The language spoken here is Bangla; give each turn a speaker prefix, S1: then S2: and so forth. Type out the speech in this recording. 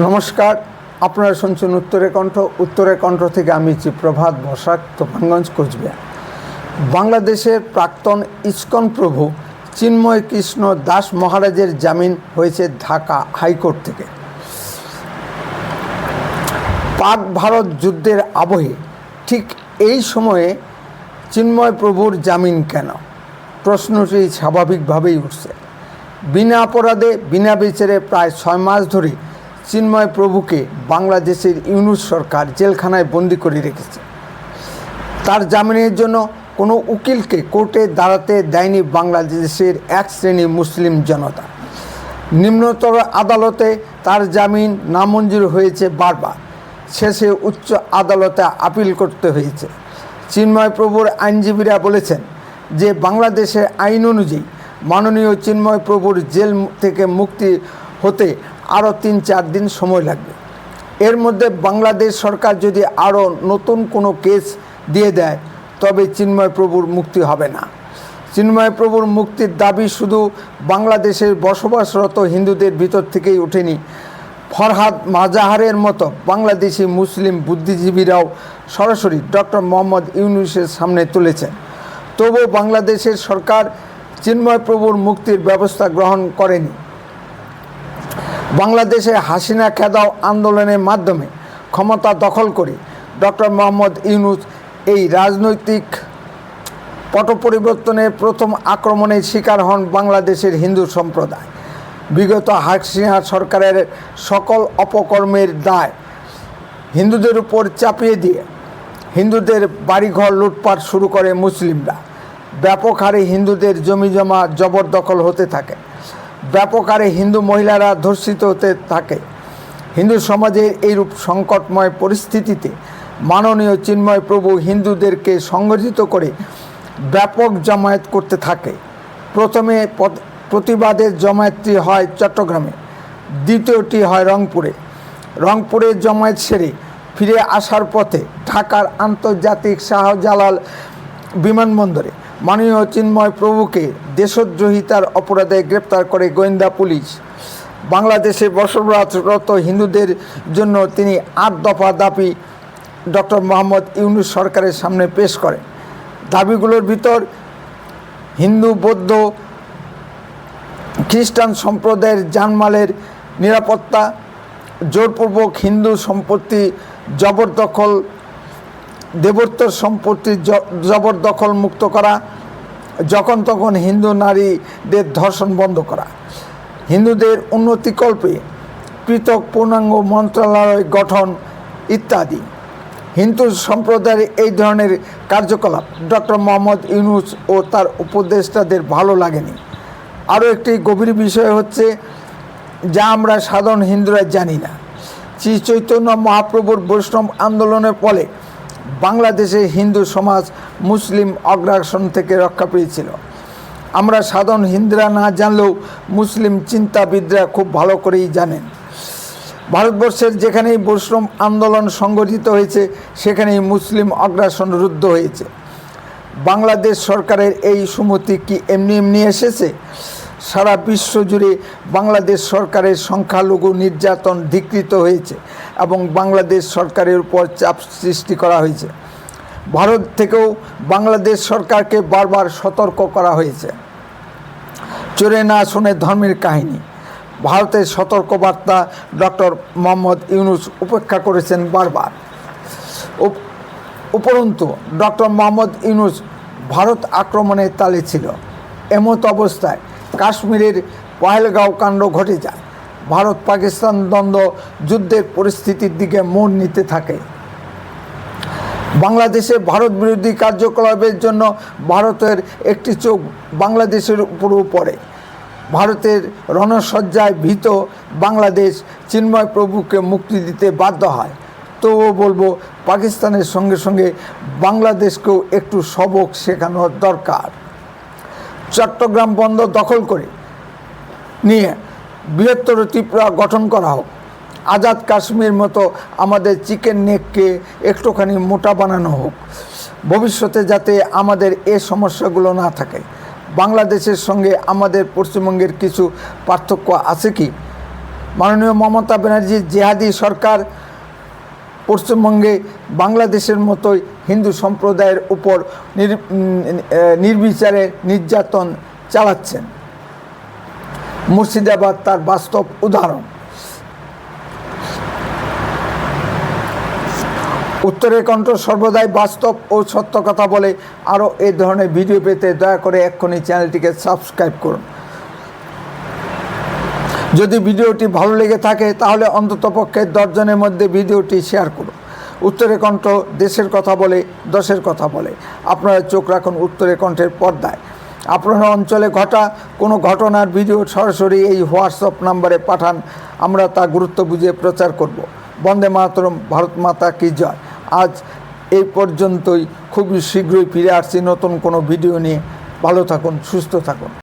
S1: নমস্কার, আপনারা শুনছেন উত্তরের কণ্ঠ থেকে আমি প্রভাত বসাক, তুফানগঞ্জ, কোচবিহার। বাংলাদেশের প্রাক্তন ইসকন প্রভু চিন্ময় কৃষ্ণ দাস মহারাজের জামিন হয়েছে ঢাকা হাইকোর্ট থেকে। পাক ভারত যুদ্ধের আবহে ঠিক এই সময়ে চিন্ময় প্রভুর জামিন কেন? প্রশ্নটি স্বাভাবিকভাবেই উঠছে। বিনা অপরাধে বিনা বিচারে প্রায় 6 মাস ধরে চিন্ময় প্রভুকে বাংলাদেশের ইউনূস সরকার জেলখানায় বন্দি করে রেখেছে। তার জামিনের জন্য কোনো উকিলকে কোর্টে দাঁড়াতে দেয়নি বাংলাদেশের এক শ্রেণী মুসলিম জনতা। নিম্নতর আদালতে তার জামিন নামঞ্জুর হয়েছে বারবার, শেষে উচ্চ আদালতে আপিল করতে হয়েছে। চিন্ময় প্রভুর আইনজীবীরা বলেছেন যে বাংলাদেশের আইন অনুযায়ী মাননীয় চিন্ময় প্রভুর জেল থেকে মুক্তি হতে আরও 3-4 দিন সময় লাগবে। এর মধ্যে বাংলাদেশ সরকার যদি আরও নতুন কোনো কেস দিয়ে দেয় তবে চিন্ময় প্রভুর মুক্তি হবে না। চিন্ময় প্রভুর মুক্তির দাবি শুধু বাংলাদেশের বসবাসরত হিন্দুদের ভিতর থেকেই ওঠেনি। ফরহাদ মাজাহারের মতো বাংলাদেশি মুসলিম বুদ্ধিজীবীরাও সরাসরি ডক্টর মোহাম্মদ ইউনূসের সামনে তুলেছেন। তবুও বাংলাদেশের সরকার চিন্ময় প্রভুর মুক্তির ব্যবস্থা গ্রহণ করেনি। বাংলাদেশে হাসিনা খেদাও আন্দোলনের মাধ্যমে ক্ষমতা দখল করে ডক্টর মোহাম্মদ ইউনূস এই রাজনৈতিক পট পরিবর্তনের প্রথম আক্রমণের শিকার হন বাংলাদেশের হিন্দু সম্প্রদায়। বিগত হাসিনা সরকারের সকল অপকর্মের দায় হিন্দুদের উপর চাপিয়ে দিয়ে হিন্দুদের বাড়িঘর লুটপাট শুরু করে মুসলিমরা। ব্যাপক হারে হিন্দুদের জমিজমা জবরদখল হতে থাকে। ব্যাপক হারে হিন্দু মহিলারা ধর্ষিত হতে থাকে। হিন্দু সমাজের এইরূপ সংকটময় পরিস্থিতিতে মাননীয় চিন্ময় প্রভু হিন্দুদেরকে সংগঠিত করে ব্যাপক জমায়েত করতে থাকে। প্রথমে প্রতিবাদের জমায়েতটি হয় চট্টগ্রামে, দ্বিতীয়টি হয় রংপুরে জমায়েত সেরে ফিরে আসার পথে ঢাকার আন্তর্জাতিক শাহজালাল বিমানবন্দরে মাননীয় চিন্ময় প্রভুকে দেশদ্রোহিতার অপরাধে গ্রেপ্তার করে গোয়েন্দা পুলিশ। বাংলাদেশে বসবাসরত হিন্দুদের জন্য তিনি 8 দফা দাবি ডক্টর মোহাম্মদ ইউনূস সরকারের সামনে পেশ করেন। দাবিগুলোর ভিতর হিন্দু, বৌদ্ধ, খ্রিস্টান সম্প্রদায়ের জানমালের নিরাপত্তা, জোরপূর্বক হিন্দু সম্পত্তি জবরদখল, দেবোত্তর সম্পত্তি জবরদখল মুক্ত করা, যখন তখন হিন্দু নারীদের ধর্ষণ বন্ধ করা, হিন্দুদের উন্নতিকল্পে পৃথক পূর্ণাঙ্গ মন্ত্রণালয় গঠন ইত্যাদি। হিন্দু সম্প্রদায়ের এই ধরনের কার্যকলাপ ডক্টর মোহাম্মদ ইউনূস ও তার উপদেষ্টাদের ভালো লাগেনি। আরও একটি গভীর বিষয় হচ্ছে যা আমরা সাধারণ হিন্দুরা জানি না। শ্রী চৈতন্য মহাপ্রভুর বৈষ্ণব আন্দোলনের ফলে বাংলাদেশের হিন্দু সমাজ মুসলিম অগ্রাসন থেকে রক্ষা পেয়েছিল। আমরা সাধারণ হিন্দুরা না জানলেও মুসলিম চিন্তাবিদরা খুব ভালো করেই জানেন। ভারতবর্ষের যেখানেই বৈষ্ণব আন্দোলন সংগঠিত হয়েছে সেখানেই মুসলিম অগ্রাসন রুদ্ধ হয়েছে। বাংলাদেশ সরকারের এই সুমতি কি এমনি এসেছে? সারা বিশ্ব জুড়ে বাংলাদেশ সরকারের সংখ্যালঘু নির্যাতন ধিক্কৃত হয়েছে এবং বাংলাদেশ সরকারের উপর চাপ সৃষ্টি করা হয়েছে। ভারত থেকেও বাংলাদেশ সরকারকে বারবার সতর্ক করা হয়েছে। চোরে না শুনে ধর্মের কাহিনী। ভারতের সতর্কবার্তা ডক্টর মোহাম্মদ ইউনূস উপেক্ষা করেছেন বারবার। উপরন্তু ডক্টর মোহাম্মদ ইউনূস ভারত আক্রমণের তালে ছিল। এমত অবস্থায় কাশ্মীরের পহেলগাঁও কাণ্ড ঘটে যায়। ভারত পাকিস্তান দ্বন্দ্ব যুদ্ধের পরিস্থিতির দিকে মোড় নিতে থাকে। বাংলাদেশে ভারত বিরোধী কার্যকলাপের জন্য ভারতের একটি চোখ বাংলাদেশের উপরও পড়ে। ভারতের রণসজ্জায় ভীত বাংলাদেশ চিন্ময় প্রভুকে মুক্তি দিতে বাধ্য হয়। তবুও বলবো পাকিস্তানের সঙ্গে সঙ্গে বাংলাদেশকেও একটু সবক শেখানোর দরকার। চট্টগ্রাম বন্দর দখল করে নিয়ে বৃহত্তর ত্রিপুরা গঠন করা হোক। আজাদ কাশ্মীর মতো আমাদের চিকেন নেককে একটুখানি মোটা বানানো হোক। ভবিষ্যতে যাতে আমাদের এ সমস্যাগুলো না থাকে। বাংলাদেশের সঙ্গে আমাদের পশ্চিমবঙ্গের কিছু পার্থক্য আছে কি? মাননীয় মমতা ব্যানার্জির জেহাদি সরকার পশ্চিমবঙ্গে বাংলাদেশের মতোই হিন্দু সম্প্রদায়ের উপর নির্বিচারে নির্যাতন চালাচ্ছেন। মুর্শিদাবাদ তার বাস্তব উদাহরণ। উত্তরের কণ্ঠ সর্বদাই বাস্তব ও সত্য কথা বলে। আরও এই ধরনের ভিডিও পেতে দয়া করে এক্ষুনি চ্যানেলটিকে সাবস্ক্রাইব করুন। যদি ভিডিওটি ভালো লেগে থাকে তাহলে অন্ততপক্ষে 10 জনের মধ্যে ভিডিওটি শেয়ার করুন। উত্তরের কণ্ঠ দেশের কথা বলে, দশের কথা বলে। আপনারা চোখ রাখুন উত্তরের কণ্ঠের পর্দায়। আপনার অঞ্চলে ঘটা কোনো ঘটনার ভিডিও সরাসরি এই হোয়াটসঅ্যাপ নাম্বারে পাঠান, আমরা তা গুরুত্ব বুঝে প্রচার করব। বন্দে মাতরম, ভারত মাতা কি জয়। আজ এই পর্যন্তই। খুবই শীঘ্রই ফিরে আসছি নতুন কোনো ভিডিও নিয়ে। ভালো থাকুন, সুস্থ থাকুন।